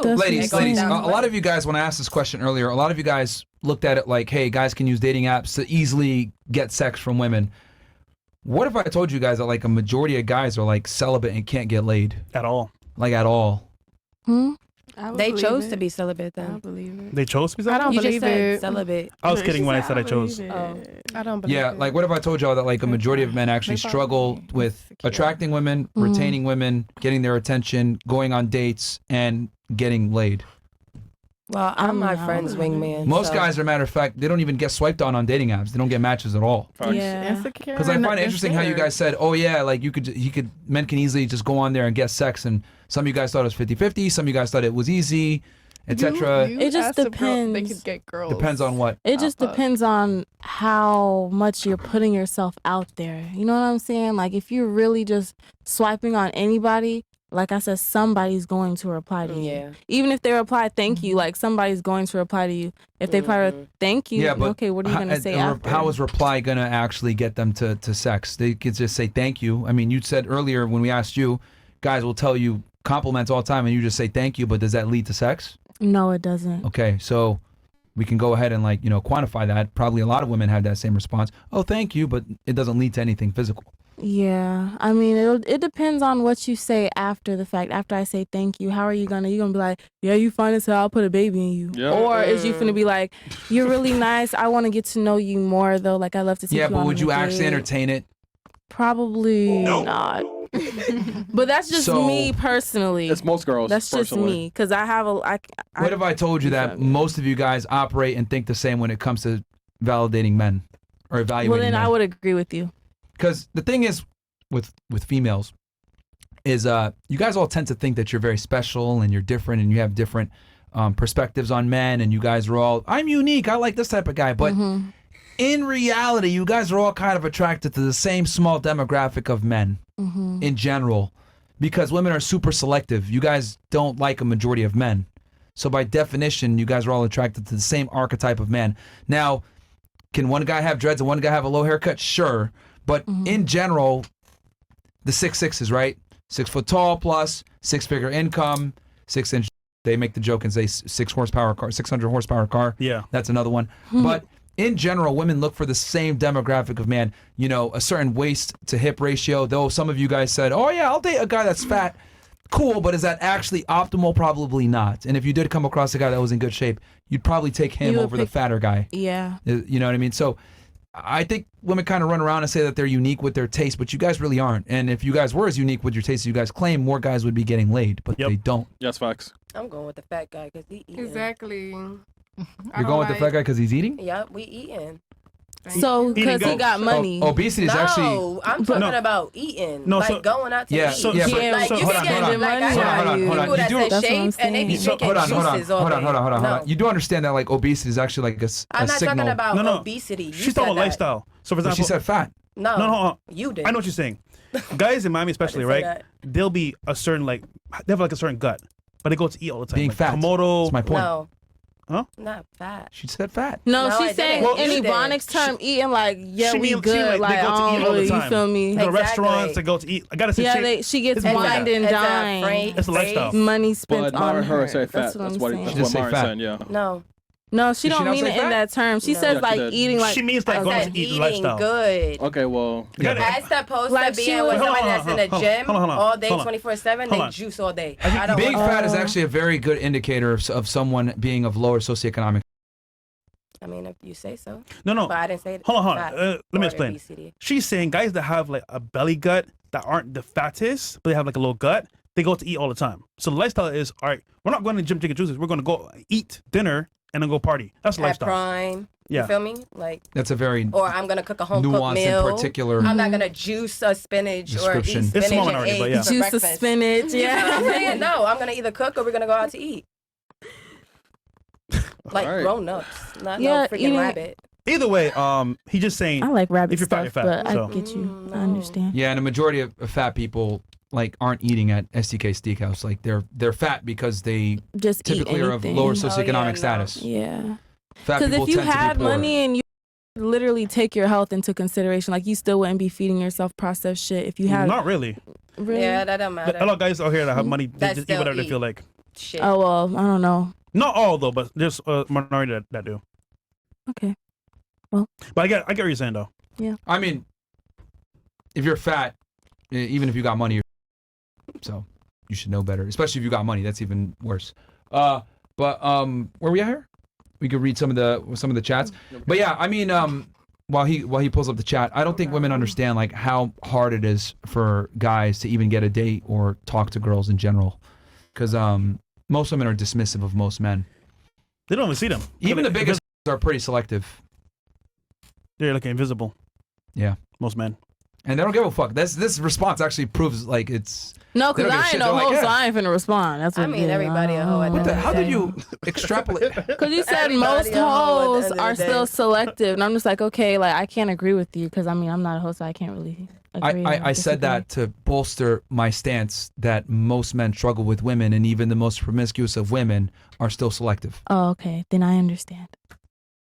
too. Ladies, a lot of you guys, when I asked this question earlier, a lot of you guys looked at it like, hey, guys can use dating apps to easily get sex from women. What if I told you guys that like a majority of guys are like celibate and can't get laid? At all. Like at all. They chose to be celibate then. I believe it. They chose to be celibate? I don't You believe just said it. celibate. I was kidding when I said I chose. I don't believe it. Like what if I told y'all that like a majority of men actually struggle with attracting women, retaining women, getting their attention, going on dates, and getting laid? Well, I'm my friend's wingman. Most guys, as a matter of fact, they don't even get swiped on dating apps. They don't get matches at all. Yeah. Because I find it interesting how you guys said, oh yeah, like men can easily just go on there and get sex, and some of you guys thought it was 50-50, some of you guys thought it was easy, etc. It just depends. They could get girls. Depends on what? It just depends on how much you're putting yourself out there. You know what I'm saying? Like if you're really just swiping on anybody, like I said, somebody's going to reply to you. Yeah. Even if they reply thank you, like somebody's going to reply to you. If they reply thank you, but okay, what are you going to say after? How is reply going to actually get them to sex? They could just say thank you. I mean, you said earlier when we asked you, guys will tell you compliments all the time and you just say thank you, but does that lead to sex? No, it doesn't. Okay, so we can go ahead and quantify that. Probably a lot of women have that same response. Oh, thank you, but it doesn't lead to anything physical. Yeah, I mean, it depends on what you say after the fact. After I say thank you, how are you gonna? You gonna be like, yeah, you fine as hell, I'll put a baby in you. Yep. Or is you finna be like, you're really nice, I want to get to know you more though. Like I love to see. Yeah, but would you actually entertain it? Probably not. But that's just me personally. It's most girls. That's just me, because I have What if I told you that most of you guys operate and think the same when it comes to validating men or evaluating Well, then men? I would agree with you. Because the thing is, with females, is you guys all tend to think that you're very special and you're different and you have different perspectives on men, and you guys are all, I'm unique, I like this type of guy. But in reality, you guys are all kind of attracted to the same small demographic of men in general, because women are super selective. You guys don't like a majority of men. So by definition, you guys are all attracted to the same archetype of man. Now, can one guy have dreads and one guy have a low haircut? Sure. But in general, the 6'6" right? 6 foot tall plus 6-figure income, 6 inch. They make the joke and say 6 horsepower car, 600 horsepower car. Yeah, that's another one. But in general, women look for the same demographic of man. You know, a certain waist to hip ratio. Though some of you guys said, "Oh yeah, I'll date a guy that's fat." Cool, but is that actually optimal? Probably not. And if you did come across a guy that was in good shape, you'd probably take him over the fatter guy. Yeah. You know what I mean? So I think women kind of run around and say that they're unique with their taste, but you guys really aren't. And if you guys were as unique with your taste as you guys claim, more guys would be getting laid, but they don't. Yes, facts. I'm going with the fat guy because he eating. Exactly. You're going with the fat guy because he's eating? Yeah, we eating. So, because he got money. Obesity is actually... No, I'm talking about eating. No, like going out to eat. Hold on. You do understand that like obesity is actually like a I'm not signal. talking about obesity. You She's talking about lifestyle. So for example, she said fat. No, you did. I know what you're saying. Guys in Miami especially, right? that. They'll be a certain they have like a certain gut, but they go to eat all the time. Being like fat. Komodo. That's my point. No. Huh? Not fat. She said fat. No, No, she's saying in Ebonics term, eating like, yeah, we good. Like, they go to eat all the you time. feel me? They go to restaurants, they go to eat. I gotta say, she gets wined and dined. It's a lifestyle. Money spent on her. Say fat. That's what I'm saying. That's what Myron said, yeah. No, she don't mean it in that term. She says like eating like. She means like going to eat lifestyle. Good. Okay, well. As opposed to being with somebody that's in the gym all day, 24/7, they juice all day. Being fat is actually a very good indicator of someone being of lower socioeconomic. I mean, if you say so. No. But I didn't say it. Hold on. Let me explain. Obesity. She's saying guys that have like a belly gut that aren't the fattest, but they have like a little gut, they go to eat all the time. So the lifestyle is, all right, we're not going to the gym to get juices. We're going to go eat dinner and then go party. That's the lifestyle. Prime. Yeah. You feel me? Like. That's a very Or I'm gonna cook a home cooked nuanced meal. and particular. I'm not gonna juice a spinach or eat Description. spinach It's small and minority, but eggs yeah. for Juice of breakfast. spinach, You know what I'm yeah. saying? No, I'm gonna either cook or we're gonna go out to eat. Like All right. grown ups, not Yeah, no freaking eating- rabbit. Either way, he's just saying. I like rabbit if you're fat, stuff, you're fat. but So. I get you. I understand. Yeah, and a majority of fat people like aren't eating at STK Steakhouse. Like they're fat because they Just typically eat are of anything. lower Oh, socioeconomic yeah, no. status. Yeah. Fat Because people if you tend to had be poor. money and you literally take your health into consideration, like you still wouldn't be feeding yourself processed shit if you had. Not really. Really? Yeah, that don't matter. A lot of guys out here that have money, they That just eat still whatever they eat. feel like. shit. Oh well, I don't know. Not all though, but there's a minority that do. Okay. Well, but I get what you're saying though. Yeah. I mean, if you're fat, even if you got money, so you should know better. Especially if you got money, that's even worse. But where we at here? We could read some of the chats. But yeah, I mean, while he pulls up the chat, I don't think women understand like how hard it is for guys to even get a date or talk to girls in general, because most women are dismissive of most men. They don't even see them. Even the biggest are pretty selective. They're like invisible. Yeah, most men. And they don't give a fuck. This response actually proves like it's. No, because I ain't no hoe, so I ain't finna respond. That's what everybody a hoe. How did you extrapolate? Because you said most hoes are still selective, and I'm just like, okay, like I can't agree with you because I mean I'm not a hoe, so I can't really agree. I said that to bolster my stance that most men struggle with women, and even the most promiscuous of women are still selective. Oh, okay, then I understand.